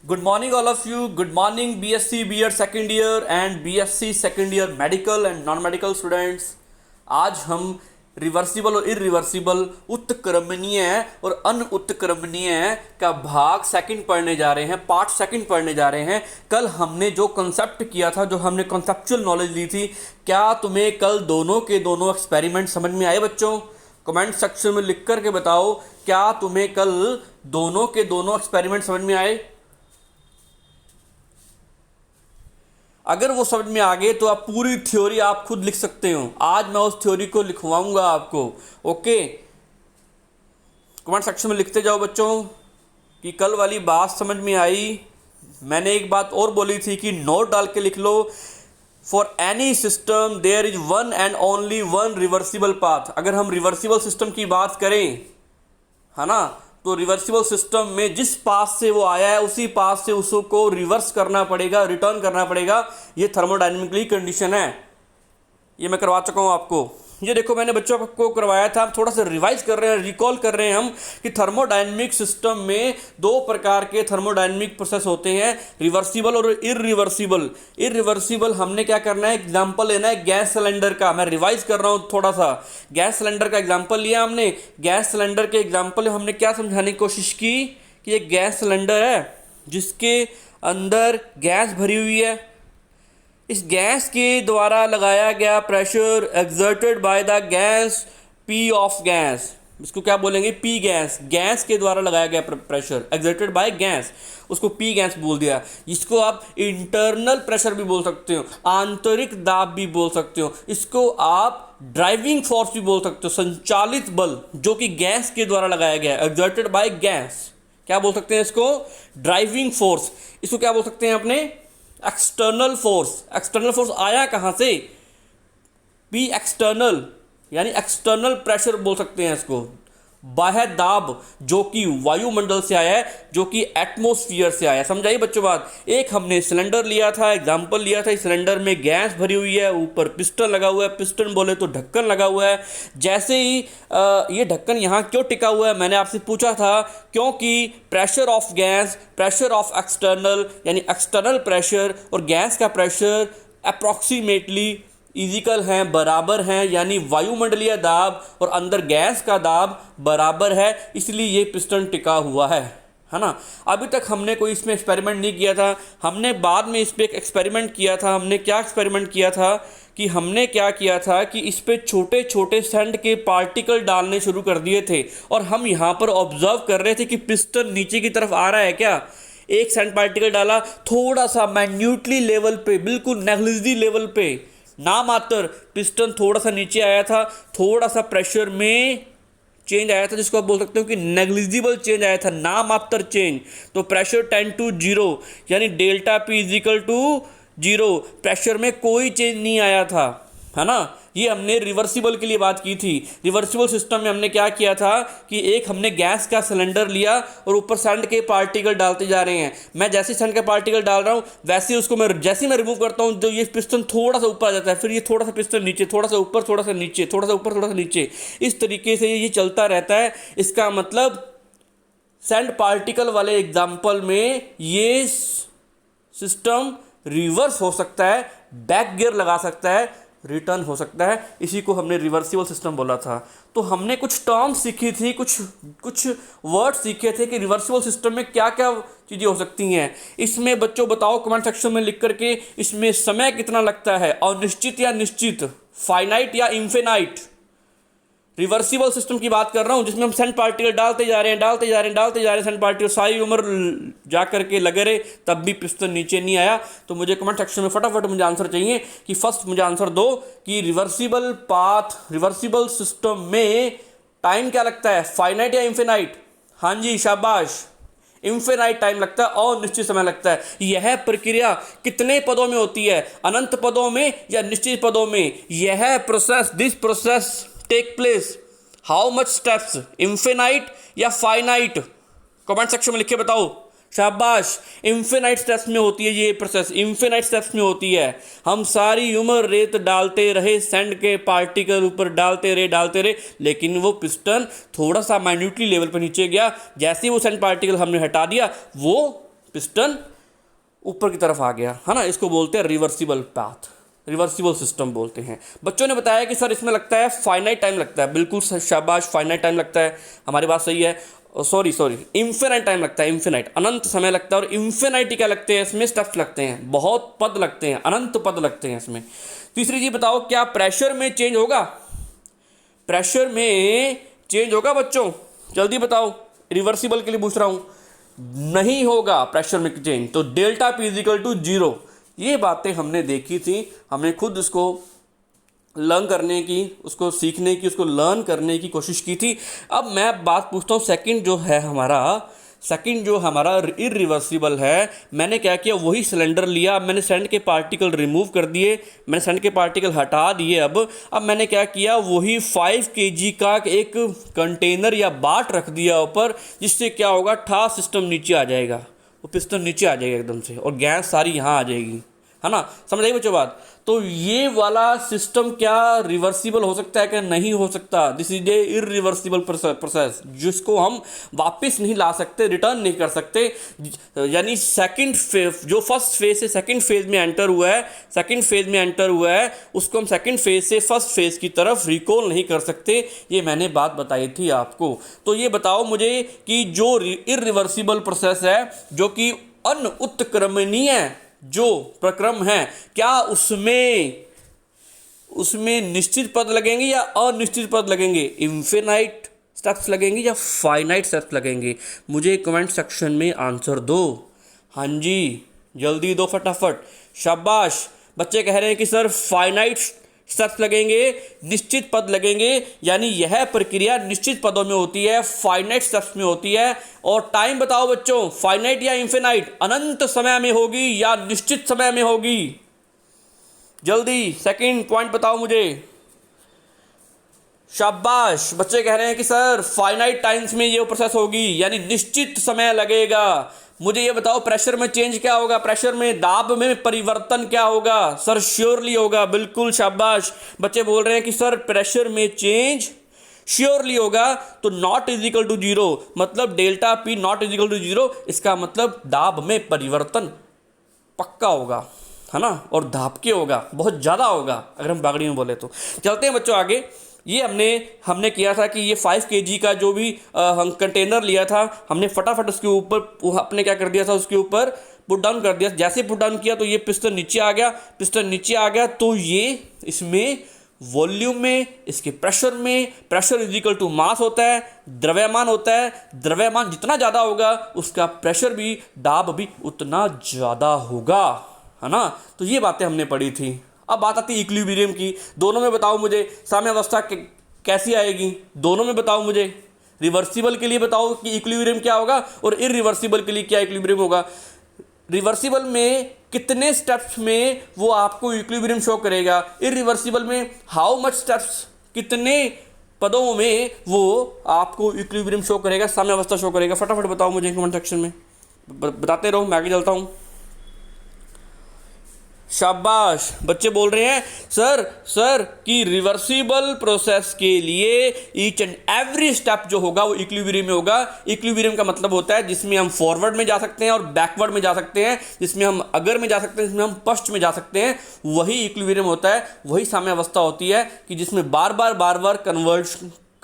Good morning, all of you. Good morning, BSc B.Ed second year and BSc second year medical and non-medical students. आज हम reversible और irreversible उत्क्रमणीय और अनुत्क्रमणीय का भाग second पढ़ने जा रहे हैं, पार्ट सेकंड पढ़ने जा रहे हैं। कल हमने जो कंसेप्ट किया था, जो हमने कंसेप्चुअल नॉलेज ली थी, क्या तुम्हें कल दोनों के दोनों एक्सपेरिमेंट समझ में आए बच्चों? कमेंट सेक्शन में लिख करके बताओ, क्या तुम्हें कल दोनों के दोनों एक्सपेरिमेंट समझ में आए? अगर वो समझ में आ गए तो आप पूरी थ्योरी आप खुद लिख सकते हो। आज मैं उस थ्योरी को लिखवाऊंगा आपको। ओके, कमेंट सेक्शन में लिखते जाओ बच्चों कि कल वाली बात समझ में आई। मैंने एक बात और बोली थी कि नोट डाल के लिख लो, for any system there is one and only one reversible path. अगर हम रिवर्सिबल सिस्टम की बात करें, है ना, तो रिवर्सिबल सिस्टम में जिस पाथ से वो आया है उसी पाथ से उसको रिवर्स करना पड़ेगा, रिटर्न करना पड़ेगा। ये थर्मोडायनेमिकली कंडीशन है, ये मैं करवा चुका हूँ आपको। ये देखो, मैंने बच्चों को करवाया था, थोड़ा सा रिवाइज कर रहे हैं, रिकॉल कर रहे हैं हम कि थर्मोडायनेमिक सिस्टम में दो प्रकार के थर्मोडायनेमिक प्रोसेस होते हैं, रिवर्सिबल और इरिवर्सिबल। इरिवर्सिबल हमने क्या करना है, एग्जांपल लेना है गैस सिलेंडर का। मैं रिवाइज कर रहा हूँ थोड़ा सा। गैस सिलेंडर का एग्जांपल लिया हमने। गैस सिलेंडर के एग्जांपल में हमने क्या समझाने की कोशिश की कि ये गैस सिलेंडर है जिसके अंदर गैस भरी हुई है। इस गैस के द्वारा लगाया गया pressure exerted by the gas, P of gas, इसको क्या बोलेंगे, पी गैस। गैस के द्वारा लगाया गया प्रेशर एक्सर्टेड बाय गैस, उसको पी गैस बोल दिया। इसको आप इंटरनल प्रेशर भी बोल सकते हो, आंतरिक दाब भी बोल सकते हो, इसको आप ड्राइविंग फोर्स भी बोल सकते हो, संचालित बल जो कि गैस के द्वारा लगाया गया एक्सर्टेड बाय गैस। क्या बोल सकते हैं इसको? Driving force. इसको क्या बोल सकते हैं अपने? External force. एक्सटर्नल फोर्स आया कहां से? पी एक्सटर्नल, यानी एक्सटर्नल प्रेशर बोल सकते हैं इसको। बाह्य दाब जो कि वायुमंडल से आया है, जो कि एटमॉस्फेयर से आया है। समझाइए बच्चों बात। एक हमने सिलेंडर लिया था, एग्जांपल लिया था, इस सिलेंडर में गैस भरी हुई है, ऊपर पिस्टन लगा हुआ है, पिस्टन बोले तो ढक्कन लगा हुआ है। जैसे ही ये ढक्कन यहाँ क्यों टिका हुआ है, मैंने आपसे पूछा था, क्योंकि pressure of gas, pressure of external, यानी एक्सटर्नल प्रेशर और गैस का प्रेशर अप्रॉक्सीमेटली इजिकल हैं, बराबर हैं, यानी वायुमंडलीय दाब और अंदर गैस का दाब बराबर है, इसलिए ये पिस्टन टिका हुआ है ना। अभी तक हमने कोई इसमें एक्सपेरिमेंट नहीं किया था, हमने बाद में इस पर एक एक्सपेरिमेंट किया था। हमने क्या एक्सपेरिमेंट किया था कि हमने क्या किया था कि इस पर छोटे छोटे सैंड के पार्टिकल डालने शुरू कर दिए थे और हम यहाँ पर ऑब्जर्व कर रहे थे कि पिस्टन नीचे की तरफ आ रहा है क्या। एक सैंड पार्टिकल डाला, थोड़ा सा माइन्यूटली लेवल पे, बिल्कुल नेग्लिजिबल लेवल पे, नामात्र पिस्टन थोड़ा सा नीचे आया था, थोड़ा सा प्रेशर में चेंज आया था, जिसको आप बोल सकते हो कि नेग्लिजिबल चेंज आया था, नामात्र चेंज। तो प्रेशर 10 to 0, यानी delta P is equal to 0, pressure में कोई चेंज नहीं आया था, है ना। ये हमने रिवर्सिबल के लिए बात की थी। रिवर्सिबल सिस्टम में हमने क्या किया था कि एक हमने गैस का सिलेंडर लिया और ऊपर सैंड के पार्टिकल डालते जा रहे हैं। मैं जैसे सैंड के पार्टिकल डाल रहा हूँ वैसे उसको मैं जैसे मैं रिमूव करता हूँ तो ये पिस्टन थोड़ा सा ऊपर आ जाता है, फिर ये थोड़ा सा पिस्टन नीचे, थोड़ा सा ऊपर, थोड़ा सा नीचे, थोड़ा सा ऊपर, थोड़ा सा नीचे, इस तरीके से ये चलता रहता है। इसका मतलब सैंड पार्टिकल वाले एग्जाम्पल में ये सिस्टम रिवर्स हो सकता है, बैक गियर लगा सकता है, रिटर्न हो सकता है। इसी को हमने रिवर्सिबल सिस्टम बोला था। तो हमने कुछ टर्म्स सीखी थी, कुछ वर्ड सीखे थे कि रिवर्सिबल सिस्टम में क्या क्या चीज़ें हो सकती हैं। इसमें बच्चों बताओ कमेंट सेक्शन में लिख करके, इसमें समय कितना लगता है, अनिश्चित या निश्चित, फाइनाइट या इनफिनाइट। रिवर्सिबल सिस्टम की बात कर रहा हूं जिसमें हम सैंड पार्टिकल डालते जा रहे हैं, सैंड पार्टिकल सारी उम्र जा करके लगे रहे, तब भी पिस्टन नीचे नहीं आया। तो मुझे कमेंट सेक्शन में फटाफट मुझे आंसर चाहिए कि फर्स्ट मुझे आंसर दो कि रिवर्सिबल पाथ, रिवर्सिबल सिस्टम में टाइम क्या लगता है, फाइनाइट या इनफिनाइट? हाँ जी, शाबाश, इनफिनाइट टाइम लगता है और निश्चित समय लगता है। यह प्रक्रिया कितने पदों में होती है, अनंत पदों में या निश्चित पदों में? यह process, this process take place how much steps, infinite या फाइनाइट? कमेंट सेक्शन में लिख के बताओ। शाबाश, इनफिनाइट स्टेप्स में होती है ये प्रोसेस, इनफिनाइट स्टेप्स में होती है। हम सारी उम्र रेत डालते रहे, सैंड के पार्टिकल ऊपर डालते रहे, लेकिन वो पिस्टन थोड़ा सा माइन्यूटली लेवल पर नीचे गया। जैसे ही वो सैंड पार्टिकल हमने हटा दिया, वो पिस्टन ऊपर की तरफ आ गया, है ना। इसको बोलते हैं रिवर्सिबल पाथ, रिवर्सिबल सिस्टम बोलते हैं। बच्चों ने बताया कि सर इसमें लगता है फाइनाइट टाइम लगता है, बिल्कुल शाबाश, फाइनाइट टाइम लगता है, हमारी बात सही है। सॉरी इन्फिनाइट टाइम लगता है, इन्फिनाइट अनंत समय लगता है। और इन्फिनाइट क्या लगते हैं इसमें, स्टेप्स लगते हैं, बहुत पद लगते हैं, अनंत पद लगते हैं इसमें। तीसरी चीज बताओ, क्या प्रेशर में चेंज होगा, प्रेशर में चेंज होगा बच्चों, जल्दी बताओ, रिवर्सिबल के लिए पूछ रहा हूं। नहीं होगा प्रेशर में चेंज, तो delta P is equal to 0। ये बातें हमने देखी थी, हमने खुद इसको लर्न करने की, उसको सीखने की, उसको लर्न करने की कोशिश की थी। अब मैं बात पूछता हूँ, सेकंड जो हमारा इरिवर्सिबल है, मैंने क्या किया, वही सिलेंडर लिया, मैंने सैंड के पार्टिकल रिमूव कर दिए, मैंने सैंड के पार्टिकल हटा दिए। अब मैंने क्या किया, वही 5 kg का एक कंटेनर या बाट रख दिया ऊपर, जिससे क्या होगा, ठा सिस्टम नीचे आ जाएगा, वो पिस्टन नीचे आ जाएगा एकदम से, और गैस सारी यहाँ आ जाएगी, है ना। समझ आई बच्चों बात। तो ये वाला सिस्टम क्या रिवर्सिबल हो सकता है, क्या नहीं हो सकता। This is a irreversible process, जिसको हम वापस नहीं ला सकते, रिटर्न नहीं कर सकते। यानी सेकंड फेज, जो फर्स्ट फेज से सेकंड फेज में एंटर हुआ है, उसको हम सेकंड फेज से फर्स्ट फेज की तरफ रिकॉल नहीं कर सकते। ये मैंने बात बताई थी आपको। तो ये बताओ मुझे कि जो इरिवर्सिबल प्रोसेस है, जो कि अनुत्क्रमणीय जो प्रक्रम है, क्या उसमें निश्चित पद लगेंगे या अनिश्चित पद लगेंगे, इन्फिनाइट स्टेप्स लगेंगे या फाइनाइट स्टेप्स लगेंगे। मुझे कमेंट सेक्शन में आंसर दो। हाँ जी, जल्दी दो फटाफट, शाबाश। बच्चे कह रहे हैं कि सर फाइनाइट स्टेप्स लगेंगे, निश्चित पद लगेंगे, यानी यह प्रक्रिया निश्चित पदों में होती है, फाइनाइट स्टेप्स में होती है। और टाइम बताओ बच्चों, फाइनाइट या इन्फिनाइट, अनंत समय में होगी या निश्चित समय में होगी, जल्दी सेकंड पॉइंट बताओ मुझे। शाबाश, बच्चे कह रहे हैं कि सर फाइनाइट टाइम्स में ये प्रोसेस होगी, यानी निश्चित समय लगेगा। मुझे ये बताओ, प्रेशर में चेंज क्या होगा, प्रेशर में, दाब में परिवर्तन क्या होगा, सर श्योरली होगा, बिल्कुल शाबाश। बच्चे बोल रहे हैं कि सर प्रेशर में चेंज श्योरली होगा, तो नॉट इज इक्वल टू 0, मतलब delta P not is equal to 0, इसका मतलब दाब में परिवर्तन पक्का होगा, है ना, और धापके होगा, बहुत ज़्यादा होगा, अगर हम बागड़ी में बोले तो। चलते हैं बच्चों आगे। ये हमने किया था कि ये 5 kg का जो भी हम कंटेनर लिया था, हमने फटाफट उसके ऊपर अपने क्या कर दिया था, उसके ऊपर पुट डाउन कर दिया। जैसे पुट डाउन किया तो ये पिस्टन नीचे आ गया, तो ये इसमें वॉल्यूम में, इसके प्रेशर में, pressure is equal to mass होता है, द्रव्यमान होता है, द्रव्यमान जितना ज़्यादा होगा उसका प्रेशर भी, दाब भी उतना ज़्यादा होगा, है ना। तो ये बातें हमने पढ़ी थी। अब बात आती है इक्विलिब्रियम की। दोनों में बताओ मुझे साम्यावस्था कैसी आएगी, दोनों में बताओ मुझे। रिवर्सिबल के लिए बताओ कि इक्विलिब्रियम क्या होगा, और इरिवर्सिबल के लिए क्या इक्विलिब्रियम होगा। रिवर्सिबल में कितने स्टेप्स में वो आपको इक्विलिब्रियम शो करेगा, इरिवर्सिबल में हाउ मच स्टेप्स, कितने पदों में वो आपको इक्विलिब्रियम शो करेगा, साम्यावस्था शो करेगा। फटाफट बताओ मुझे कमेंट सेक्शन में, बताते रहो, मैं आगे चलता हूँ। शाबाश, बच्चे बोल रहे हैं सर कि रिवर्सिबल प्रोसेस के लिए ईच एंड एवरी स्टेप जो होगा वो इक्विलिब्रियम में होगा। इक्विलिब्रियम का मतलब होता है जिसमें हम फॉरवर्ड में जा सकते हैं और बैकवर्ड में जा सकते हैं, जिसमें हम अगर में जा सकते हैं, जिसमें हम पश्च में जा सकते हैं, वही इक्विलिब्रियम होता है, वही साम्यावस्था होती है कि जिसमें बार बार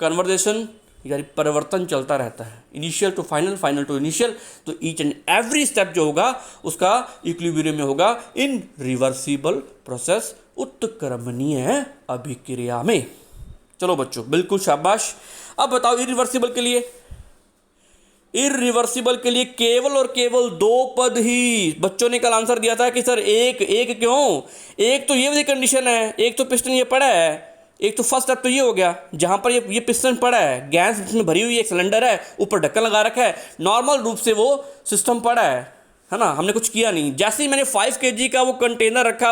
कन्वर्जेशन यानी परिवर्तन चलता रहता है, initial to final, final to initial. तो ईच एंड एवरी स्टेप जो होगा उसका इक्विलिब्रियम में होगा इन रिवर्सिबल प्रोसेस, उत्क्रमणीय अभिक्रिया में। चलो बच्चों, बिल्कुल शाबाश। अब बताओ इरिवर्सिबल के लिए, इरिवर्सिबल के लिए केवल और केवल 2 पद ही। बच्चों ने कल आंसर दिया था कि सर एक क्यों, एक तो ये वाली कंडीशन है, एक तो पिस्टन ये पड़ा है, एक तो फर्स्ट स्टेप तो ये हो गया जहां पर ये पिस्टन पड़ा है, गैस इसमें भरी हुई है, एक सिलेंडर है, ऊपर ढक्कन लगा रखा है, नॉर्मल रूप से वो सिस्टम पड़ा है ना, हमने कुछ किया नहीं। जैसे ही मैंने 5 kg का वो कंटेनर रखा,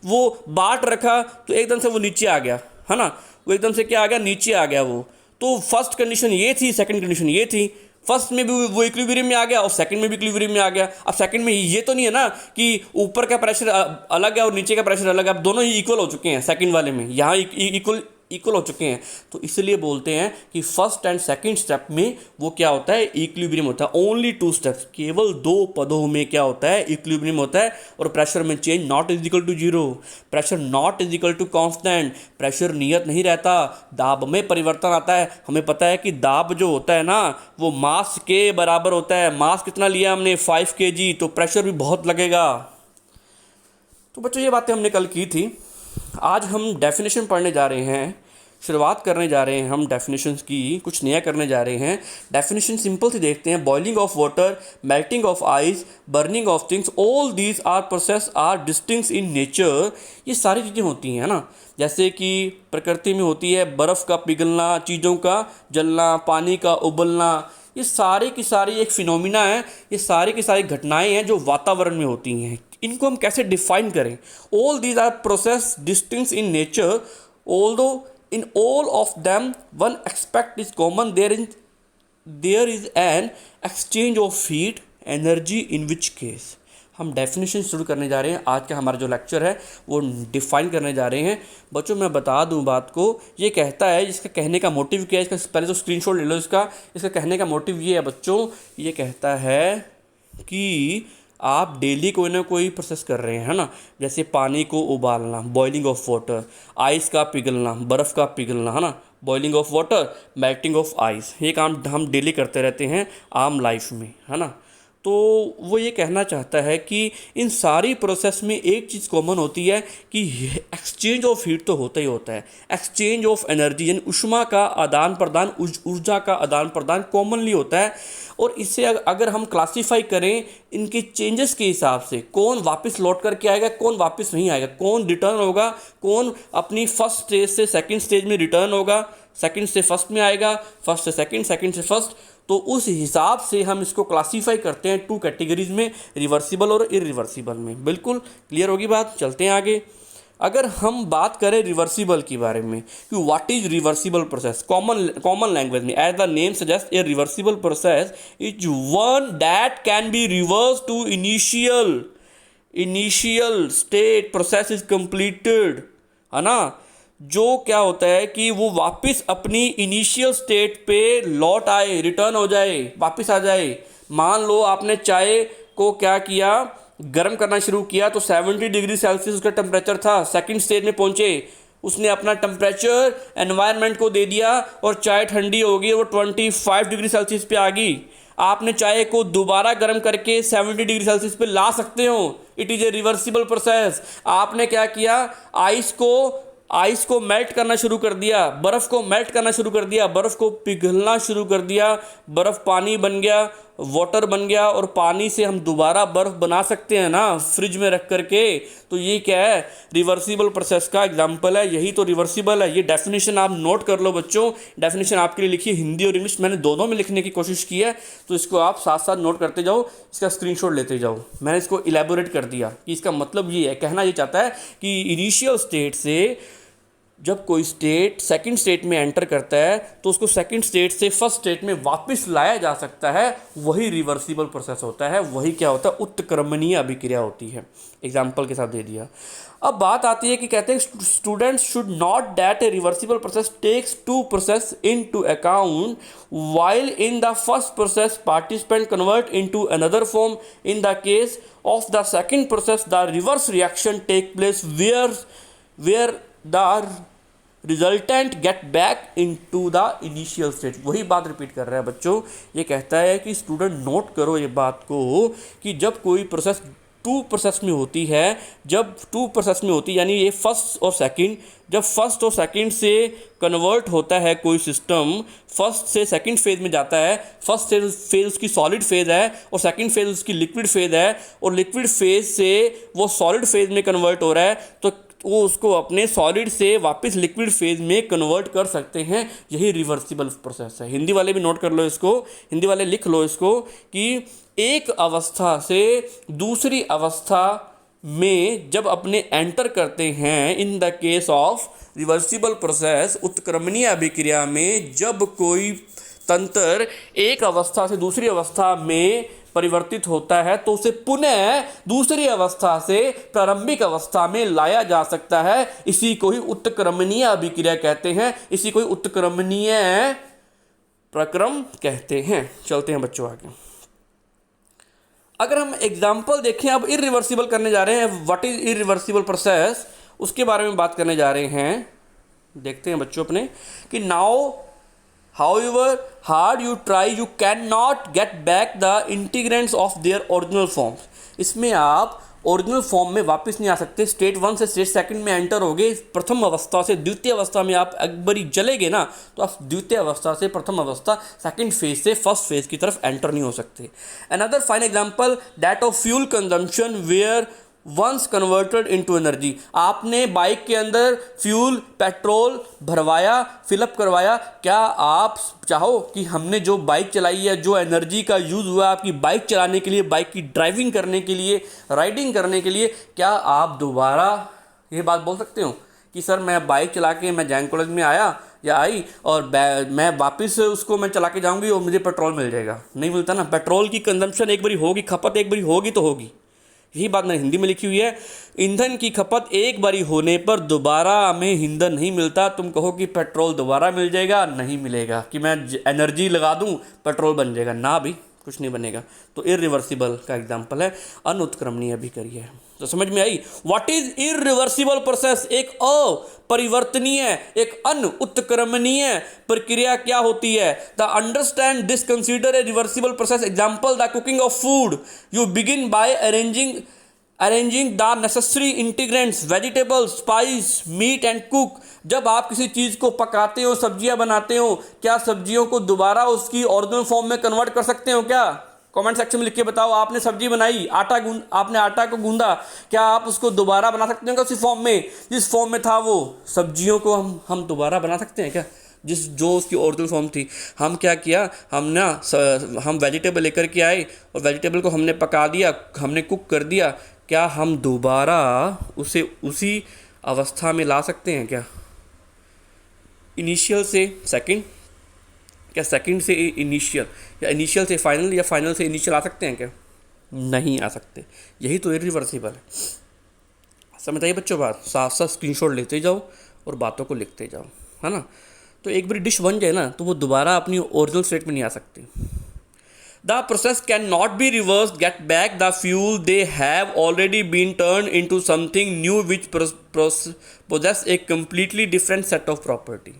वो बाट रखा, तो एकदम से वो नीचे आ गया, है ना, वो एकदम से क्या आ गया, नीचे आ गया वो। तो फर्स्ट कंडीशन ये थी, सेकंड कंडीशन ये थी। फर्स्ट में भी वो इक्विलिब्रियम में आ गया और सेकंड में भी इक्विलिब्रियम में आ गया। अब सेकंड में ये तो नहीं है ना कि ऊपर का प्रेशर अलग है और नीचे का प्रेशर अलग है, अब दोनों ही इक्वल हो चुके हैं सेकंड वाले में। यहाँ इक्वल इक्वल हो चुके हैं, तो इसलिए बोलते हैं कि फर्स्ट एंड सेकंड स्टेप में वो क्या होता है, इक्विलिब्रियम होता है। ओनली 2 स्टेप्स, केवल 2 पदों में क्या होता है, इक्विलिब्रियम होता है। और प्रेशर में change not is equal to 0, pressure not is equal to constant, pressure नियत नहीं रहता, दाब में परिवर्तन आता है। हमें पता है कि दाब जो होता है ना वो मास के बराबर होता है। मास कितना लिया हमने, 5 kg, तो प्रेशर भी बहुत लगेगा। तो बच्चों ये बातें हमने कल की थी। आज हम डेफिनेशन पढ़ने जा रहे हैं, शुरुआत करने जा रहे हैं हम डेफिनेशंस की, कुछ नया करने जा रहे हैं। डेफिनेशन सिंपल सी देखते हैं। Boiling of water, melting of ice, burning of things, all these are process are distinct in nature. ये सारी चीज़ें होती हैं ना, जैसे कि प्रकृति में होती है बर्फ़ का पिघलना, चीज़ों का जलना, पानी का उबलना, ये सारी की सारी एक फिनोमिना है। ये सारी की सारी घटनाएं हैं जो वातावरण में होती हैं। इनको हम कैसे डिफाइन करें? All these are process distinct in nature, although in all of them one aspect is common, there is an exchange of heat energy, in which case हम डेफिनेशन शुरू करने जा रहे हैं। आज का हमारा जो लेक्चर है वो डिफाइन करने जा रहे हैं। बच्चों मैं बता दूं बात को, ये कहता है, इसका कहने का मोटिव क्या है, इसका पहले तो स्क्रीनशॉट ले लो इसका कहने का मोटिव ये है बच्चों, ये कहता है कि आप डेली कोई ना कोई प्रोसेस कर रहे हैं, है ना, जैसे पानी को उबालना, बॉइलिंग ऑफ वाटर, आइस का पिघलना, बर्फ़ का पिघलना, है ना, boiling of water, melting of ice, ये काम हम डेली करते रहते हैं आम लाइफ में, है ना। तो वो ये कहना चाहता है कि इन सारी प्रोसेस में एक चीज़ कॉमन होती है कि एक्सचेंज ऑफ हीट तो होता ही होता है, एक्सचेंज ऑफ एनर्जी यानी ऊष्मा का आदान प्रदान, ऊर्जा का आदान प्रदान कॉमनली होता है। और इससे अगर हम क्लासीफाई करें इनके चेंजेस के हिसाब से, कौन वापस लौट करके आएगा, कौन वापस नहीं आएगा, कौन रिटर्न होगा, कौन अपनी फर्स्ट स्टेज से सेकंड स्टेज में रिटर्न होगा, सेकंड से फर्स्ट में आएगा, फर्स्ट से सेकंड, सेकंड से फर्स्ट, तो उस हिसाब से हम इसको क्लासीफाई करते हैं 2 कैटेगरीज में, रिवर्सिबल और इरिवर्सिबल में। बिल्कुल क्लियर होगी बात, चलते हैं आगे। अगर हम बात करें रिवर्सिबल के बारे में कि what is reversible process, common language में as the name suggest, a reversible process is one that can be reverse to initial state process is completed, है ना। जो क्या होता है कि वो वापस अपनी इनिशियल स्टेट पे लौट आए, रिटर्न हो जाए, वापस आ जाए। मान लो आपने चाय को क्या किया, गर्म करना शुरू किया, तो 70 डिग्री सेल्सियस उसका टेम्परेचर था, सेकंड स्टेज में पहुंचे, उसने अपना टेम्परेचर एनवायरनमेंट को दे दिया और चाय ठंडी हो गई, वो 25 डिग्री सेल्सियस पे आ गई। आपने चाय को दोबारा गर्म करके 70 डिग्री सेल्सियस पे ला सकते हो, it is a reversible process. आपने क्या किया, आइस को मेल्ट करना शुरू कर दिया, बर्फ़ को मेल्ट करना शुरू कर दिया, बर्फ़ को पिघलना शुरू कर दिया, बर्फ़ पानी बन गया, वाटर बन गया, और पानी से हम दोबारा बर्फ़ बना सकते हैं ना फ्रिज में रख करके। तो ये क्या है, रिवर्सिबल प्रोसेस का एग्जांपल है, यही तो रिवर्सिबल है। ये डेफिनेशन आप नोट कर लो बच्चों, डेफिनेशन आपके लिए लिखी, हिंदी और इंग्लिश मैंने दोनों में लिखने की कोशिश की है, तो इसको आप साथ साथ नोट करते जाओ, इसका स्क्रीनशॉट लेते जाओ। मैंने इसको इलेबोरेट कर दिया कि इसका मतलब ये है, कहना ये चाहता है कि इनिशियल स्टेट से जब कोई स्टेट सेकंड स्टेट में एंटर करता है तो उसको सेकंड स्टेट से फर्स्ट स्टेट में वापस लाया जा सकता है, वही रिवर्सिबल प्रोसेस होता है, वही क्या होता है, उत्क्रमणीय अभिक्रिया होती है। एग्जाम्पल के साथ दे दिया। अब बात आती है कि कहते हैं students should not that a reversible process takes 2 process into account, while in the first process participant convert into another form. In the case of the second process the reverse reaction take place where the resultant get back into the initial state. वही बात repeat कर रहा है बच्चों, ये कहता है कि स्टूडेंट नोट करो ये बात को कि जब कोई प्रोसेस 2 प्रोसेस में होती है, जब 2 प्रोसेस में होती है यानी ये फर्स्ट और सेकंड, जब फर्स्ट और सेकंड से कन्वर्ट होता है कोई सिस्टम, फर्स्ट से सेकंड फेज में जाता है, फर्स्ट फेज उसकी सॉलिड फेज है और सेकंड फेज उसकी लिक्विड फेज है, और लिक्विड फेज से वो सॉलिड फेज में कन्वर्ट हो रहा है, तो वो उसको अपने सॉलिड से वापस लिक्विड फेज में कन्वर्ट कर सकते हैं। यही रिवर्सिबल प्रोसेस है। हिंदी वाले भी नोट कर लो इसको, हिंदी वाले लिख लो इसको कि एक अवस्था से दूसरी अवस्था में जब अपने एंटर करते हैं, in the case of reversible process, उत्क्रमणीय अभिक्रिया में जब कोई तंत्र एक अवस्था से दूसरी अवस्था में परिवर्तित होता है तो उसे पुनः दूसरी अवस्था से प्रारंभिक अवस्था में लाया जा सकता है। इसी को ही उत्क्रमणीय अभिक्रिया कहते हैं, इसी को ही उत्क्रमणीय प्रक्रम कहते हैं। चलते हैं बच्चों आगे। अगर हम एग्जाम्पल देखें, अब इरिवर्सिबल करने जा रहे हैं, व्हाट इज इरिवर्सिबल प्रोसेस, उसके बारे में बात करने जा रहे हैं। देखते हैं बच्चों अपने कि now however hard you try you cannot get back the integrants of their original forms। इसमें आप ओरिजिनल फॉर्म में वापस नहीं आ सकते। स्टेट 1 से स्टेट 2 में एंटर हो गए, प्रथम अवस्था से द्वितीय अवस्था में आप एक बारी चले गए ना, तो आप द्वितीय अवस्था से प्रथम अवस्था सेकंड फेज से फर्स्ट फेज की तरफ एंटर नहीं हो सकते। Another fine example that of fuel consumption where once converted into energy. आपने बाइक के अंदर फ्यूल पेट्रोल भरवाया, फिलअप करवाया, क्या आप चाहो कि हमने जो बाइक चलाई है, जो एनर्जी का यूज़ हुआ आपकी बाइक चलाने के लिए, बाइक की ड्राइविंग करने के लिए, राइडिंग करने के लिए, क्या आप दोबारा ये बात बोल सकते हो कि सर मैं बाइक चला के मैं जैन कॉलेज में आया या आई और मैं वापस उसको मैं चला के जाऊँगी और मुझे पेट्रोल मिल जाएगा? नहीं मिलता ना। पेट्रोल की कंजम्पशन एक बारी होगी, खपत एक बारी होगी तो होगी। यही बात मैंने हिंदी में लिखी हुई है। ईंधन की खपत एक बारी होने पर दोबारा हमें ईंधन नहीं मिलता। तुम कहो कि पेट्रोल दोबारा मिल जाएगा, नहीं मिलेगा। कि मैं एनर्जी लगा दूं पेट्रोल बन जाएगा, ना भी कुछ नहीं बनेगा। तो इरिवर्सिबल का एग्जांपल है अनुत्क्रमणीय अभिक्रिया। तो समझ में आई व्हाट इज इरिवर्सिबल प्रोसेस? एक अपरिवर्तनीय, एक अनुत्क्रमणीय प्रक्रिया क्या होती है? The understand this consider a reversible process example the cooking of food. You begin by arranging the necessary ingredients vegetables spice meat and cook. जब आप किसी चीज़ को पकाते हो, सब्जियां बनाते हो, क्या सब्जियों को दोबारा उसकी ओरिजिनल फॉर्म में कन्वर्ट कर सकते हो क्या? कमेंट सेक्शन में लिख के बताओ। आपने सब्जी बनाई, आपने आटा को गूंदा, क्या आप उसको दोबारा बना सकते हो क्या उसी फॉर्म में जिस फॉर्म में था? वो सब्जियों को हम दोबारा बना सकते हैं क्या जो उसकी ओरिजिनल फॉर्म थी? हम क्या किया, हम वेजिटेबल लेकर के आए और वेजिटेबल को हमने पका दिया, हमने कुक कर दिया, क्या हम दोबारा उसे उसी अवस्था में ला सकते हैं क्या? इनिशियल से सेकंड, क्या सेकंड से इनिशियल, या इनिशियल से फाइनल, या फाइनल से इनिशियल आ सकते हैं क्या? नहीं आ सकते। यही तो इरिवर्सिबल है। समझ आइए बच्चों बात? साथ साथ स्क्रीनशॉट लेते जाओ और बातों को लिखते जाओ, है ना। तो एक बार डिश बन जाए ना तो वो दोबारा अपनी ओरिजिनल स्टेट में नहीं आ सकती। The process cannot be reversed, get back the fuel, they have already been turned into something new which possess a completely different set of property।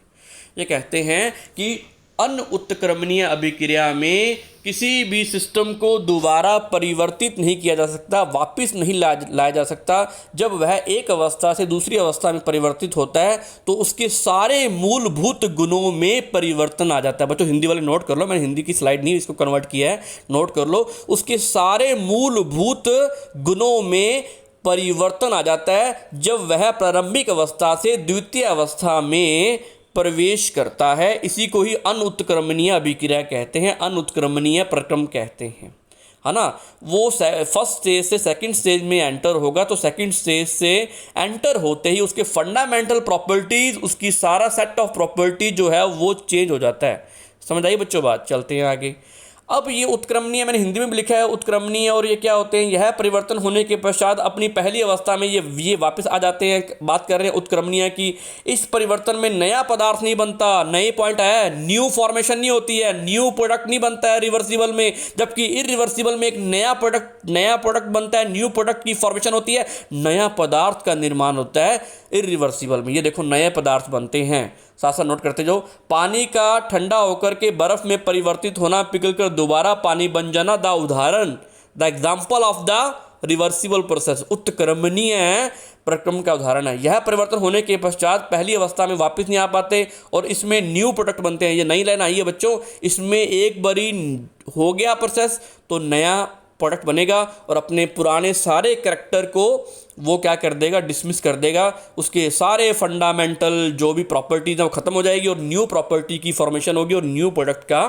ये कहते हैं कि अनुत्क्रमणीय अभिक्रिया में किसी भी सिस्टम को दोबारा परिवर्तित नहीं किया जा सकता, वापस नहीं लाया जा सकता। जब वह एक अवस्था से दूसरी अवस्था में परिवर्तित होता है तो उसके सारे मूलभूत गुणों में परिवर्तन आ जाता है। बच्चों हिंदी वाले नोट कर लो, मैंने हिंदी की स्लाइड नहीं इसको कन्वर्ट किया है, नोट कर लो। उसके सारे मूलभूत गुणों में परिवर्तन आ जाता है जब वह प्रारंभिक अवस्था से द्वितीय अवस्था में प्रवेश करता है। इसी को ही अनुत्क्रमणीय अभिक्रिया कहते हैं, अनुत्क्रमणीय प्रक्रम कहते हैं, है ना। वो फर्स्ट स्टेज से सेकंड स्टेज में एंटर होगा तो सेकंड स्टेज से एंटर होते ही उसके फंडामेंटल प्रॉपर्टीज, उसकी सारा सेट ऑफ प्रॉपर्टी जो है वो चेंज हो जाता है। समझ आइए बच्चों बात? चलते हैं आगे। अब ये उत्क्रमणीय मैंने हिंदी में भी लिखा है उत्क्रमणीय, और ये क्या होते हैं? यह परिवर्तन होने के पश्चात अपनी पहली अवस्था में ये वापस आ जाते हैं। बात कर रहे हैं उत्क्रमणीय की। इस परिवर्तन में नया पदार्थ नहीं बनता, नए पॉइंट आया है, न्यू फॉर्मेशन नहीं होती है, न्यू प्रोडक्ट नहीं बनता है रिवर्सिबल में। जबकि इरिवर्सिबल में एक नया प्रोडक्ट बनता है, न्यू प्रोडक्ट की फॉर्मेशन होती है, नया पदार्थ का निर्माण होता है इरिवर्सिबल में। ये देखो नए पदार्थ बनते हैं, साथ साथ नोट करते जाओ। पानी का ठंडा होकर के बर्फ में परिवर्तित होना, पिघलकर दोबारा पानी बन जाना, द उदाहरण, the example of the reversible process, उत्क्रमणीय प्रक्रम का उदाहरण है। यह परिवर्तन होने के पश्चात पहली अवस्था में वापस नहीं आ पाते और इसमें न्यू प्रोडक्ट बनते हैं। ये नई लाइन आई है बच्चों, इसमें एक बारी हो गया प्रोसेस तो नया प्रोडक्ट बनेगा और अपने पुराने सारे कैरेक्टर को वो क्या कर देगा, डिसमिस कर देगा। उसके सारे फंडामेंटल जो भी प्रॉपर्टीज हैं वो खत्म हो जाएगी और न्यू प्रॉपर्टी की फॉर्मेशन होगी और न्यू प्रोडक्ट का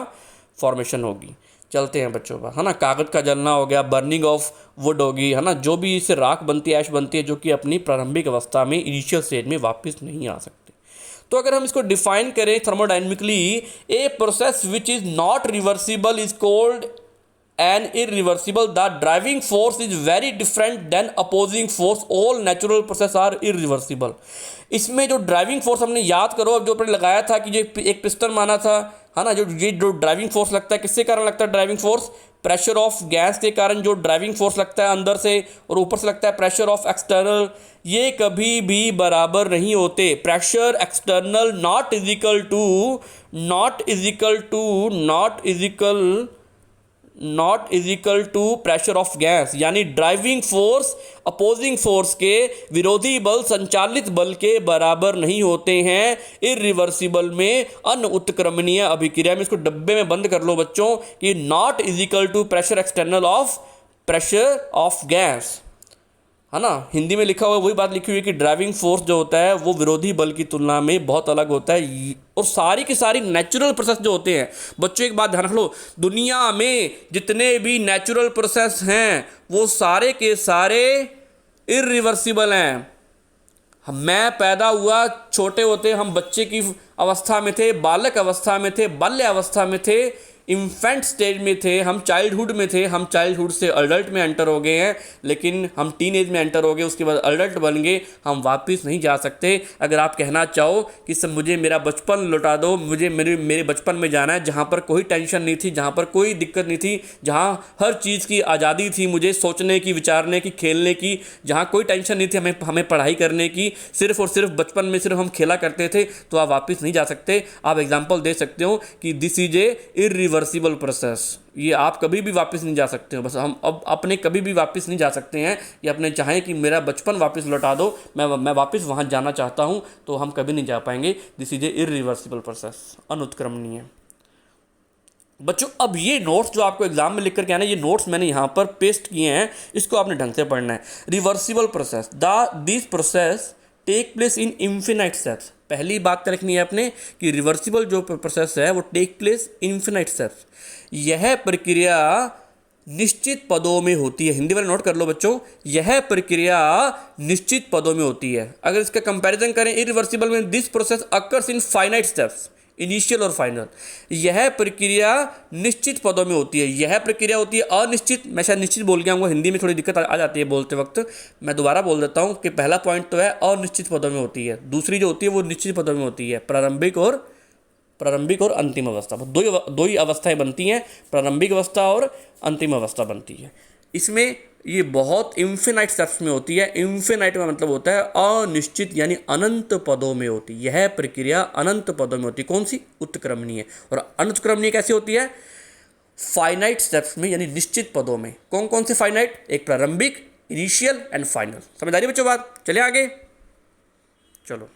फॉर्मेशन होगी। चलते हैं बच्चों पर, है ना। कागज़ का जलना हो गया, बर्निंग ऑफ वुड होगी, है ना। जो भी इससे राख बनती है, ऐश बनती है, जो कि अपनी प्रारंभिक अवस्था में इनिशियल स्टेज में वापस नहीं आ सकते। तो अगर हम इसको डिफाइन करें thermodynamically, a process which is not reversible is called and irreversible. The driving force is very different than opposing force. All natural process are irreversible. इसमें जो ड्राइविंग फोर्स हमने याद करो, अब जो अपने लगाया था कि जो एक पिस्टन माना था, है ना, जो ड्राइविंग फोर्स लगता है, किसके कारण लगता है driving force? Pressure of gas के कारण जो ड्राइविंग फोर्स लगता है अंदर से, और ऊपर से लगता है प्रेशर ऑफ एक्सटर्नल। ये कभी भी बराबर नहीं होते। Pressure external not is equal to pressure of gas, यानी ड्राइविंग फोर्स अपोजिंग फोर्स के विरोधी बल संचालित बल के बराबर नहीं होते हैं। इरिवर्सिबल में अनउत्क्रमणीय अभिक्रिया में, इसको डब्बे में बंद कर लो बच्चों, कि not is equal to pressure external of pressure of gas, है ना। हिंदी में लिखा हुआ वही बात लिखी हुई है कि ड्राइविंग फोर्स जो होता है वो विरोधी बल की तुलना में बहुत अलग होता है। और सारी की सारी नेचुरल प्रोसेस जो होते हैं बच्चों, एक बात ध्यान रख लो, दुनिया में जितने भी नेचुरल प्रोसेस हैं वो सारे के सारे इरिवर्सिबल हैं। मैं पैदा हुआ, छोटे होते हम बच्चे की अवस्था में थे, बालक अवस्था में थे, बाल्य अवस्था में थे, इन्फेंट स्टेज में थे, हम चाइल्डहुड में थे, हम चाइल्डहुड से अडल्ट में एंटर हो गए हैं, लेकिन हम टीन एज में एंटर हो गए, उसके बाद अडल्ट बन गए, हम वापस नहीं जा सकते। अगर आप कहना चाहो कि सब मुझे मेरा बचपन लौटा दो, मुझे मेरे बचपन में जाना है जहाँ पर कोई टेंशन नहीं थी, जहाँ पर कोई दिक्कत नहीं थी, जहाँ हर चीज़ की आज़ादी थी मुझे सोचने की, विचारने की, खेलने की, जहाँ कोई टेंशन नहीं थी हमें पढ़ाई करने की, सिर्फ और सिर्फ बचपन में सिर्फ हम खेला करते थे, तो आप वापस नहीं जा सकते। आप एग्जाम्पल दे सकते हो कि this is a irreversible process, ये आप कभी भी वापस नहीं जा सकते हो। बस हम अब अपने कभी भी वापस नहीं जा सकते हैं, ये अपने चाहें कि मेरा बचपन वापस लौटा दो, मैं वापस वहाँ जाना चाहता हूँ, तो हम कभी नहीं जा पाएंगे। This is a irreversible process, अनुत्क्रमणीय। बच्चों अब ये नोट्स जो आपको एग्जाम में लिख कर के आना, ये नोट्स मैंने यहाँ पर पेस्ट किए हैं, इसको आपने ढंग से पढ़ना है। Reversible process, this process take place in infinite steps. पहली बात क्या रखनी है आपने कि रिवर्सिबल जो प्रोसेस है वो टेक प्लेस इन्फिनाइट स्टेप्स। यह प्रक्रिया निश्चित पदों में होती है। हिंदी वाले नोट कर लो बच्चों, यह प्रक्रिया निश्चित पदों में होती है। अगर इसका कंपैरिजन करें इरिवर्सिबल में, this process occurs in finite steps, initial और फाइनल। यह प्रक्रिया निश्चित पदों में होती है, यह प्रक्रिया होती है अनिश्चित। मैं शायद निश्चित बोल गया हूँ, हिंदी में थोड़ी दिक्कत आ जाती है बोलते वक्त, मैं दोबारा बोल देता हूँ कि पहला पॉइंट तो है अनिश्चित पदों में होती है, दूसरी जो होती है वो निश्चित पदों में होती है, प्रारंभिक और अंतिम अवस्था। दो ही अवस्थाएं बनती हैं, प्रारंभिक अवस्था और अंतिम अवस्था बनती है। इसमें ये बहुत इन्फिनाइट स्टेप्स में होती है। इन्फिनाइट का मतलब होता है अनिश्चित, यानी अनंत पदों में होती है। यह प्रक्रिया अनंत पदों में होती है। कौन सी? उत्क्रमणीय। और अनुत्क्रमणीय कैसी होती है? फाइनाइट स्टेप्स में, यानी निश्चित पदों में। कौन कौन से फाइनाइट? एक प्रारंभिक, इनिशियल एंड फाइनल। समझ आ रही बच्चों बात? चले आगे, चलो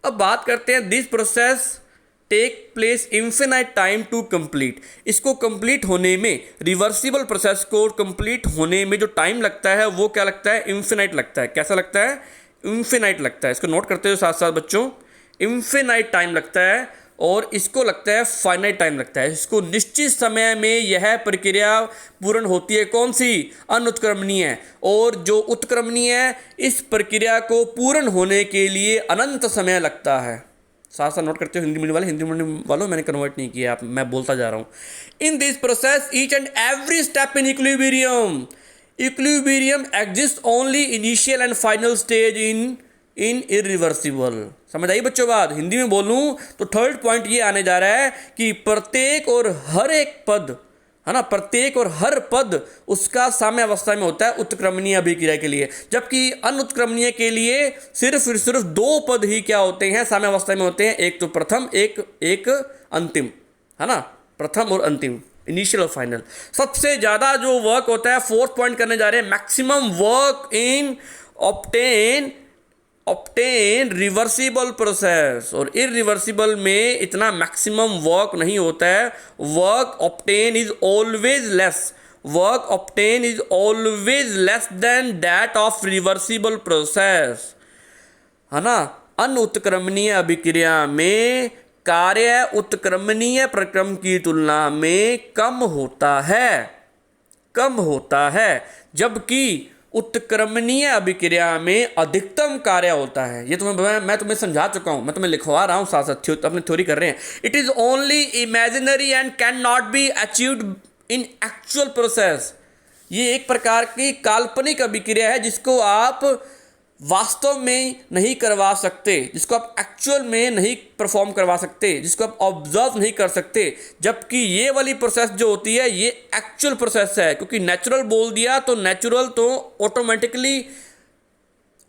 अब बात करते हैं this process take place infinite time to complete. इसको कंप्लीट होने में, रिवर्सिबल प्रोसेस को कंप्लीट होने में जो टाइम लगता है वो क्या लगता है? इन्फिनाइट लगता है। कैसा लगता है? इन्फिनाइट लगता है। इसको नोट करते हो साथ साथ बच्चों, इन्फिनाइट टाइम लगता है और इसको लगता है फाइनाइट टाइम लगता है। इसको निश्चित समय में यह प्रक्रिया पूर्ण होती है। कौन सी? अनुत्क्रमणीय। और जो उत्क्रमणीय है, इस प्रक्रिया को पूर्ण होने के लिए अनंत समय लगता है। साथ साथ नोट करते हो हिंदी मीडियम वालों, मैंने कन्वर्ट नहीं किया, आप मैं बोलता जा रहा हूँ। In this process each and every step in equilibrium exist only initial and final stage in irreversible. समझ आई बच्चों बात? हिंदी में बोलूं तो थर्ड पॉइंट ये आने जा रहा है कि प्रत्येक और हर एक पद, है ना, प्रत्येक और हर पद उसका साम्य अवस्था में होता है उत्क्रमणीय अभिक्रिया के लिए, जबकि अनुत्क्रमणीय के लिए सिर्फ दो पद ही क्या होते हैं? साम्य अवस्था में होते हैं। एक तो प्रथम, एक अंतिम, है ना, प्रथम और अंतिम, इनिशियल और फाइनल। सबसे ज्यादा जो वर्क होता है, फोर्थ पॉइंट करने जा रहे हैं, maximum work in obtain reversible process. और इरिवर्सिबल में इतना मैक्सिमम वर्क नहीं होता है। Work obtain is always less than that of reversible process, है ना। अनुत्क्रमणीय अभिक्रिया में कार्य उत्क्रमणीय प्रक्रम की तुलना में कम होता है, जबकि उत्क्रमणीय अभिक्रिया में अधिकतम कार्य होता है। ये मैं तुम्हें समझा चुका हूं, मैं तुम्हें लिखवा रहा हूं, साथ साथ अपनी थ्योरी कर रहे हैं। It is only imaginary and can not be achieved in actual process. ये एक प्रकार की काल्पनिक अभिक्रिया है जिसको आप वास्तव में नहीं करवा सकते, जिसको आप एक्चुअल में नहीं परफॉर्म करवा सकते, जिसको आप ऑब्जर्व नहीं कर सकते। जबकि ये वाली प्रोसेस जो होती है ये एक्चुअल प्रोसेस है, क्योंकि नेचुरल बोल दिया तो नेचुरल तो ऑटोमेटिकली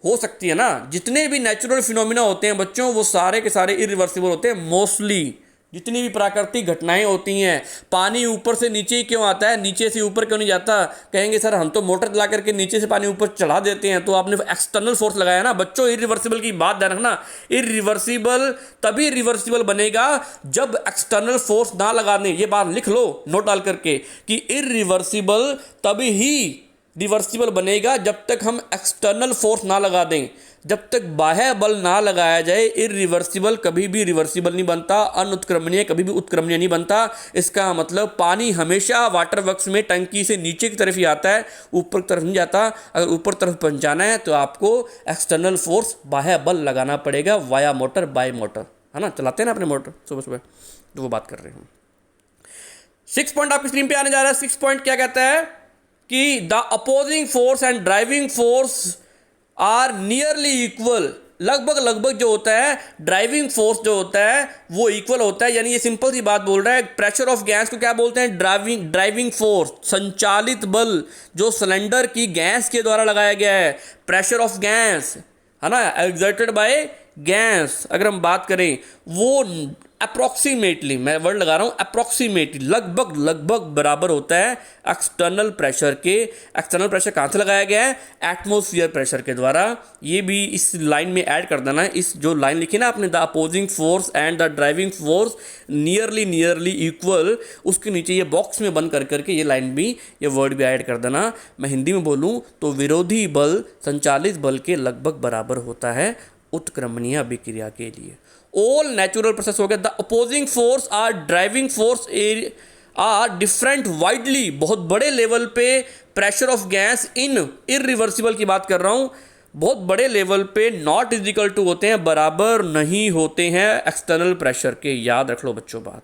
हो सकती है ना। जितने भी नेचुरल फिनोमिना होते हैं बच्चों वो सारे के सारे इरिवर्सिबल होते हैं मोस्टली। जितनी भी प्राकृतिक घटनाएं होती हैं, पानी ऊपर से नीचे ही क्यों आता है, नीचे से ऊपर क्यों नहीं जाता? कहेंगे सर हम तो मोटर चला करके नीचे से पानी ऊपर चढ़ा देते हैं, तो आपने एक्सटर्नल फोर्स लगाया ना। बच्चों इरिवर्सिबल की बात ध्यान रखना, इरिवर्सिबल तभी रिवर्सिबल बनेगा जब एक्सटर्नल फोर्स ना लगा दें। ये बात लिख लो नोट डाल करके कि इरिवर्सिबल तभी ही रिवर्सिबल बनेगा जब तक हम एक्सटर्नल फोर्स ना लगा दें। जब तक बाह्य बल ना लगाया जाए इरिवर्सिबल कभी भी रिवर्सिबल नहीं बनता, अनुत्क्रमणीय कभी भी उत्क्रमणीय नहीं बनता। इसका मतलब पानी हमेशा वाटर वर्क्स में टंकी से नीचे की तरफ ही आता है, ऊपर की तरफ नहीं जाता। अगर ऊपर तरफ पहुंचाना है तो आपको एक्सटर्नल फोर्स बाह्य बल लगाना पड़ेगा वाया मोटर, बाय मोटर, है ना। चलाते हैं ना अपने मोटर सुबह सुबह, तो वो बात कर रहे हैं। 6 पॉइंट आपकी स्क्रीन पे आने जा रहा है। 6 पॉइंट क्या कहता है कि the opposing force and driving force are nearly equal. लगभग जो होता है ड्राइविंग फोर्स जो होता है वो इक्वल होता है। यानी ये सिंपल सी बात बोल रहा है। प्रेशर ऑफ गैस को क्या बोलते हैं? ड्राइविंग फोर्स, संचालित बल जो सिलेंडर की गैस के द्वारा लगाया गया है। प्रेशर ऑफ गैस है ना, एक्सर्टेड बाय गैस। अगर हम बात करें वो अप्रॉक्सीमेटली, मैं वर्ड लगा रहा हूं अप्रॉक्सीमेटली, लगभग बराबर होता है एक्सटर्नल प्रेशर के। एक्सटर्नल प्रेशर कहां से लगाया गया है? एटमॉस्फेयर प्रेशर के द्वारा। ये भी इस लाइन में ऐड कर देना है। इस जो लाइन लिखी ना आपने, the opposing force and the driving force nearly equal, उसके नीचे ये बॉक्स में बंद कर करके ये लाइन भी, ये वर्ड भी ऐड कर देना। मैं हिंदी में बोलूं तो विरोधी बल संचालित बल के लगभग बराबर होता है उत्क्रमणीय अभिक्रिया के लिए। ऑल नेचुरल प्रोसेस हो गया। The opposing force are driving force are different widely, बहुत बड़े लेवल पे pressure of gas in irreversible की बात कर रहा हूं, बहुत बड़े लेवल पे नॉट इज इक्वल टू होते हैं, बराबर नहीं होते हैं एक्सटर्नल प्रेशर के। याद रख लो बच्चों बात,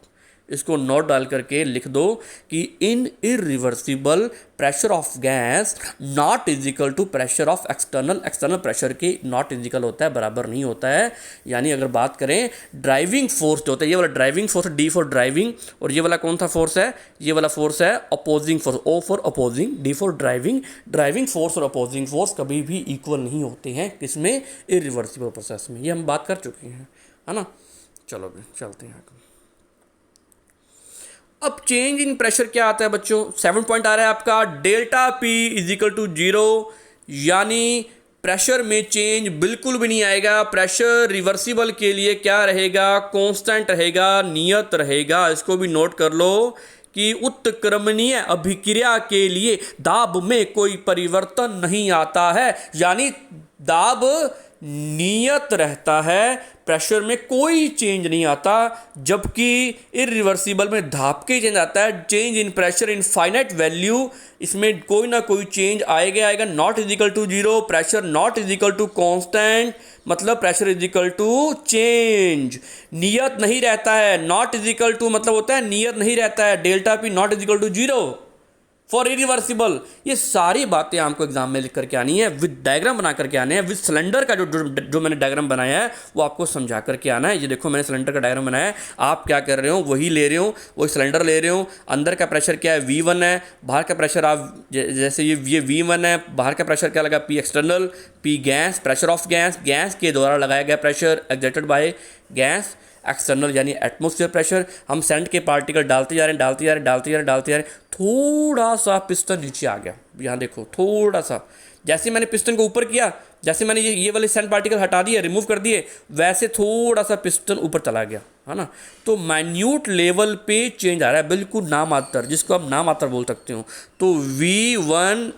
इसको नोट डाल करके लिख दो कि in irreversible pressure of gas not is equal to pressure of external pressure के नॉट इज इक्वल होता है, बराबर नहीं होता है। यानी अगर बात करें ड्राइविंग फोर्स जो होता है, ये वाला driving force D for driving, और ये वाला कौन सा फोर्स है? ये वाला फोर्स है opposing force, O for opposing, D for driving. Driving force और अपोजिंग फोर्स कभी भी इक्वल नहीं होते हैं, किसमें? इरिवर्सिबल प्रोसेस में। ये हम बात कर चुके हैं, है ना। चलो भी चलते हैं। अब चेंज इन प्रेशर क्या आता है बच्चों? 7 पॉइंट आ रहा है आपका, delta P is equal to 0, यानी प्रेशर में चेंज बिल्कुल भी नहीं आएगा। प्रेशर रिवर्सिबल के लिए क्या रहेगा? कांस्टेंट रहेगा, नियत रहेगा। इसको भी नोट कर लो कि उत्क्रमणीय अभिक्रिया के लिए दाब में कोई परिवर्तन नहीं आता है, यानी दाब नियत रहता है, प्रेशर में कोई चेंज नहीं आता। जबकि इरिवर्सिबल में दाब के चेंज आता है। Change in pressure in finite value, इसमें कोई ना कोई चेंज आएगा। Not is equal to 0, pressure not is equal to constant, मतलब pressure is equal to change. नियत नहीं रहता है, नॉट इज इक्वल टू मतलब होता है नियत नहीं रहता है। Delta P not is equal to 0 for irreversible. ये सारी बातें आपको एग्जाम में लिख करके आनी है, विद डायग्राम बना करके आने हैं। विद सिलेंडर का जो मैंने डायग्राम बनाया है वो आपको समझा करके आना है। ये देखो मैंने सिलेंडर का डायग्राम बनाया है, आप क्या कर रहे हो वही ले रहे हो, वही सिलेंडर ले रहे हो। अंदर का प्रेशर क्या है? V1 है। बाहर का प्रेशर आप जैसे ये V1 है, बाहर का प्रेशर क्या लगा? P external, P gas, pressure of gas, gas के द्वारा लगाया गया pressure exerted by gas. External यानी एटमॉस्फेयर प्रेशर। हम सैंड के पार्टिकल डालते जा रहे हैं, थोड़ा सा पिस्टन नीचे आ गया। यहाँ देखो थोड़ा सा, जैसे मैंने पिस्टन को ऊपर किया, जैसे मैंने ये वाले सैंड पार्टिकल हटा दिए, रिमूव कर दिए, वैसे थोड़ा सा पिस्टन ऊपर चला गया, है ना। तो माइन्यूट लेवल पे चेंज आ रहा है, बिल्कुल नामात्र, जिसको आप नामात्र बोल सकते हो। तो V1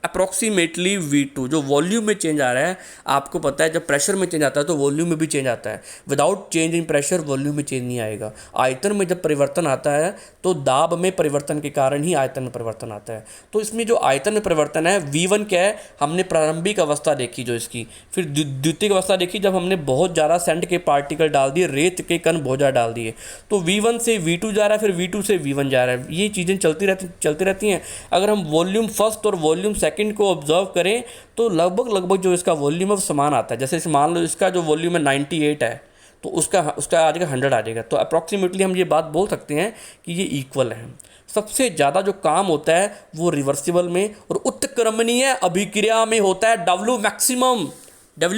अप्रॉक्सीमेटली V2। जो वॉल्यूम में चेंज आ रहा है, आपको पता है जब प्रेशर में चेंज आता है तो वॉल्यूम में भी चेंज आता है। Without change in pressure volume में चेंज नहीं आएगा। आयतन में जब परिवर्तन आता है तो दाब में परिवर्तन के कारण ही आयतन में परिवर्तन आता है। तो इसमें जो आयतन में परिवर्तन है V1 क्या है, हमने प्रारंभिक अवस्था देखी जो इसकी, फिर द्वितीयक अवस्था देखी जब हमने बहुत ज़्यादा सैंड के पार्टिकल डाल दिए, रेत के कण बहुत ज़्यादा डाल दिए, तो V1 से V2 जा रहा है, फिर V2 से V1 जा रहा है। ये चीज़ें चलती रहती हैं। अगर हम वॉल्यूम फर्स्ट और वॉल्यूम सेकंड को ऑब्जर्व करें तो लगभग जो इसका वॉल्यूम है वो समान आता है। जैसे मान लो इसका जो वॉल्यूम है 98 है, तो उसका आ जाएगा 100 आ जाएगा। तो अप्रॉक्सीमेटली हम ये बात बोल सकते हैं कि ये इक्वल है। सबसे ज़्यादा जो काम होता है वो रिवर्सिबल में और उत्क्रमणीय अभिक्रिया में होता है। डब्ल्यू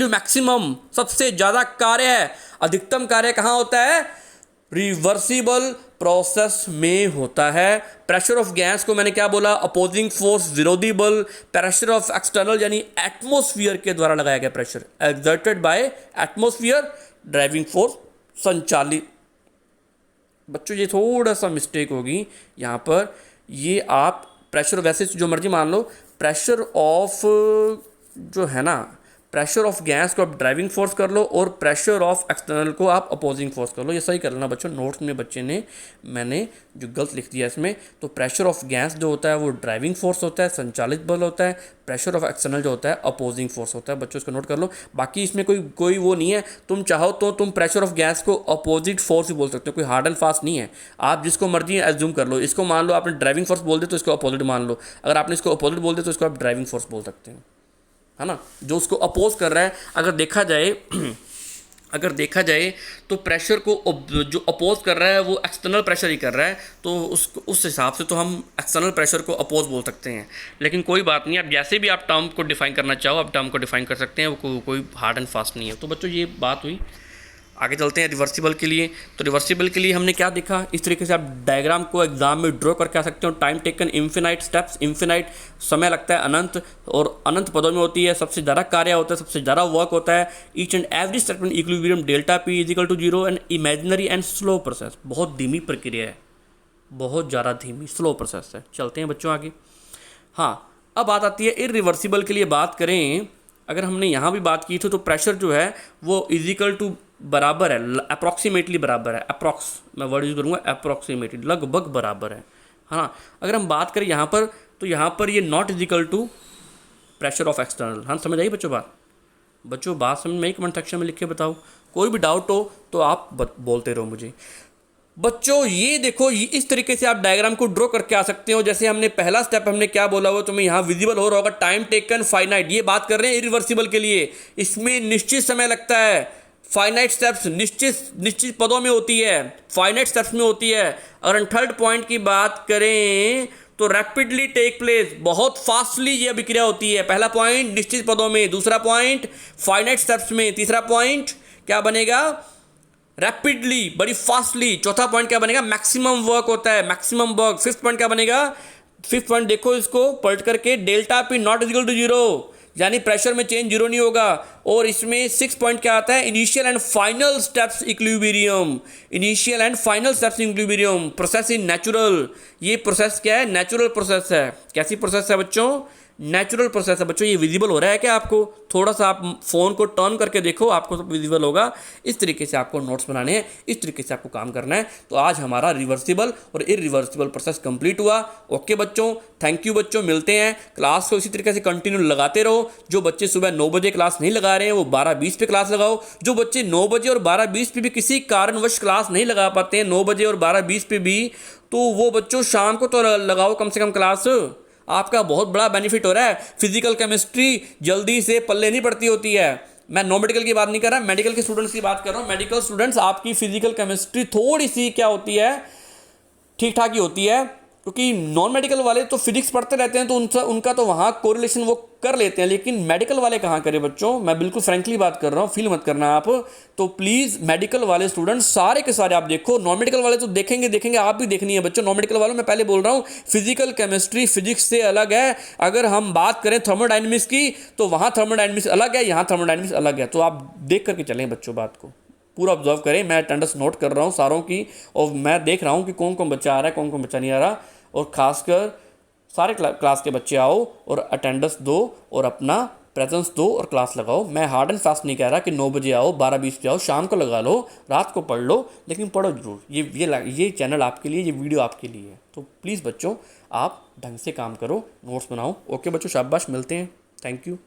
मैक्सिमम सबसे ज़्यादा कार्य है, अधिकतम कार्य कहाँ होता है, रिवर्सिबल प्रोसेस में होता है। प्रेशर ऑफ गैस को मैंने क्या बोला, अपोजिंग फोर्स, विरोधी बल। प्रेशर ऑफ एक्सटर्नल यानी एटमोस्फियर के द्वारा लगाया गया pressure, exerted by atmosphere, driving force संचालित। बच्चों ये थोड़ा सा मिस्टेक होगी यहाँ पर, ये आप प्रेशर वैसे जो मर्जी मान लो, प्रेशर ऑफ जो है ना, प्रेशर ऑफ गैस को आप ड्राइविंग फोर्स कर लो और प्रेशर ऑफ एक्सटर्नल को आप अपोजिंग फोर्स कर लो। ये सही कर लेना बच्चों, नोट्स में बच्चे ने मैंने जो गलत लिख दिया इसमें। तो प्रेशर ऑफ गैस जो होता है वो ड्राइविंग फोर्स होता है, संचालित बल होता है। प्रेशर ऑफ एक्सटर्नल जो होता है अपोजिंग फोर्स होता है। बच्चों इसको नोट कर लो। बाकी इसमें कोई वो नहीं है, तुम चाहो तो तुम प्रेशर ऑफ गैस को अपोजिट फोर्स भी बोल सकते हो, कोई हार्ड एंड फास्ट नहीं है। आप जिसको मर्जी एज्यूम कर लो। इसको मान लो आपने ड्राइविंग फोर्स बोल दे तो इसको अपोजिट मान लो, अगर आपने इसको अपोजिट बोल दे तो इसको आप ड्राइविंग फोर्स बोल सकते हो, है ना। जो उसको अपोज कर रहा है, अगर देखा जाए तो प्रेशर को जो अपोज कर रहा है वो एक्सटर्नल प्रेशर ही कर रहा है, तो उस हिसाब से तो हम एक्सटर्नल प्रेशर को अपोज बोल सकते हैं। लेकिन कोई बात नहीं, आप जैसे भी आप टर्म को डिफाइन करना चाहो आप टर्म को डिफाइन कर सकते हैं, वो कोई हार्ड एंड फास्ट नहीं है। तो बच्चों ये बात हुई। आगे चलते हैं रिवर्सिबल के लिए। तो रिवर्सिबल के लिए हमने क्या देखा, इस तरीके से आप डायग्राम को एग्जाम में ड्रॉ करके आ सकते हो। Time taken infinite steps, infinite समय लगता है अनंत, और अनंत पदों में होती है, सबसे ज़्यादा कार्य होता है, सबसे ज़्यादा वर्क होता है। Each and every step in equilibrium delta P is equal to 0 and imaginary and slow process. बहुत धीमी प्रक्रिया है, बहुत ज़्यादा धीमी स्लो प्रोसेस है। चलते हैं बच्चों आगे। हाँ, अब बात आती है इरिवर्सिबल के लिए बात करें। अगर हमने यहाँ भी बात की थी तो प्रेशर जो है वो इज इक्वल टू बराबर है, अप्रॉक्सीमेटली बराबर है, अप्रॉक्स मैं वर्ड यूज करूँगा, अप्रॉक्सीमेटली लगभग बराबर है ना। अगर हम बात करें यहाँ पर तो यहाँ पर ये not is equal to pressure of external. हाँ, समझ आई बच्चों बात समझ में? कमेंट सेक्शन में लिख के बताओ। कोई भी डाउट हो तो आप बोलते रहो मुझे। बच्चों ये देखो, ये इस तरीके से आप डायग्राम को ड्रॉ करके आ सकते हो। जैसे हमने पहला स्टेप हमने क्या बोला वो तुम्हें यहाँ विजिबल हो रहा होगा, टाइम टेकन फाइनाइट। ये बात कर रहे हैं इरिवर्सिबल के लिए, इसमें निश्चित समय लगता है। फाइनाइट स्टेप्स निश्चित पदों में होती है, फाइनाइट स्टेप्स में होती है। और थर्ड पॉइंट की बात करें तो रैपिडली टेक प्लेस, बहुत फास्टली ये अभिक्रिया होती है। पहला पॉइंट निश्चित पदों में, दूसरा पॉइंट फाइनाइट स्टेप्स में, तीसरा पॉइंट क्या बनेगा, रैपिडली, बड़ी फास्टली। चौथा पॉइंट क्या बनेगा, मैक्सिमम वर्क होता है, मैक्सिमम वर्क। फिफ्थ पॉइंट क्या बनेगा, फिफ्थ पॉइंट देखो इसको पलट करके, delta P not equal to 0, यानी प्रेशर में चेंज 0 नहीं होगा। और इसमें सिक्स पॉइंट क्या आता है, initial and final steps equilibrium, initial and final steps equilibrium. Process in natural, ये प्रोसेस क्या है, नेचुरल प्रोसेस है। कैसी प्रोसेस है बच्चों, नेचुरल प्रोसेस है। बच्चों ये विजिबल हो रहा है क्या आपको? थोड़ा सा आप फ़ोन को टर्न करके देखो, आपको सब विजिबल होगा। इस तरीके से आपको नोट्स बनाने हैं, इस तरीके से आपको काम करना है। तो आज हमारा रिवर्सिबल और इरिवर्सिबल प्रोसेस कंप्लीट हुआ। ओके बच्चों, थैंक यू बच्चों, मिलते हैं। क्लास को इसी तरीके से कंटिन्यू लगाते रहो। जो बच्चे सुबह 9 बजे क्लास नहीं लगा रहे हैं वो 12:20 पे क्लास लगाओ। जो बच्चे 9 बजे और 12:20 पे भी किसी कारणवश क्लास नहीं लगा पाते हैं, 9 बजे और 12:20 पे भी, तो वो बच्चों शाम को तो लगाओ कम से कम क्लास। आपका बहुत बड़ा बेनिफिट हो रहा है। फिजिकल केमिस्ट्री जल्दी से पल्ले नहीं पड़ती होती है। मैं नॉन मेडिकल की बात नहीं कर रहा, मेडिकल के स्टूडेंट्स की बात कर रहा हूँ। मेडिकल स्टूडेंट्स आपकी फिजिकल केमिस्ट्री थोड़ी सी क्या होती है, ठीक ठाक ही होती है, क्योंकि नॉन मेडिकल वाले तो फिजिक्स पढ़ते रहते हैं तो उनका तो वहाँ कोरिलेशन वो कर लेते हैं, लेकिन मेडिकल वाले कहाँ करें बच्चों। मैं बिल्कुल फ्रेंकली बात कर रहा हूँ, फील मत करना आप। तो प्लीज़ मेडिकल वाले स्टूडेंट्स सारे के सारे आप देखो, नॉन मेडिकल वाले तो देखेंगे, आप भी देखनी है बच्चों। नॉन मेडिकल वालों मैं पहले बोल रहा हूँ, फिजिकल केमिस्ट्री फिजिक्स से अलग है। अगर हम बात करें थर्मोडायनेमिक्स की तो वहाँ थर्मोडायनेमिक्स अलग है, यहाँ थर्मोडायनेमिक्स अलग है। तो आप देख करके चलें बच्चों, बात को पूरा ऑब्जर्व करें। मैं अटेंडेंस नोट कर रहा हूँ सारों की, और मैं देख रहा हूँ कि कौन कौन बच्चा आ रहा है, कौन कौन बच्चा नहीं आ रहा। और ख़ासकर सारे क्लास के बच्चे आओ और अटेंडेंस दो और अपना प्रेजेंस दो और क्लास लगाओ। मैं हार्ड एंड फास्ट नहीं कह रहा कि 9 बजे आओ, 12-20 बजे आओ, शाम को लगा लो, रात को पढ़ लो, लेकिन पढ़ो जरूर। ये चैनल आपके लिए, ये वीडियो आपके लिए है। तो प्लीज़ बच्चों आप ढंग से काम करो, नोट्स बनाओ। ओके बच्चों, शाबाश, मिलते हैं। Thank you.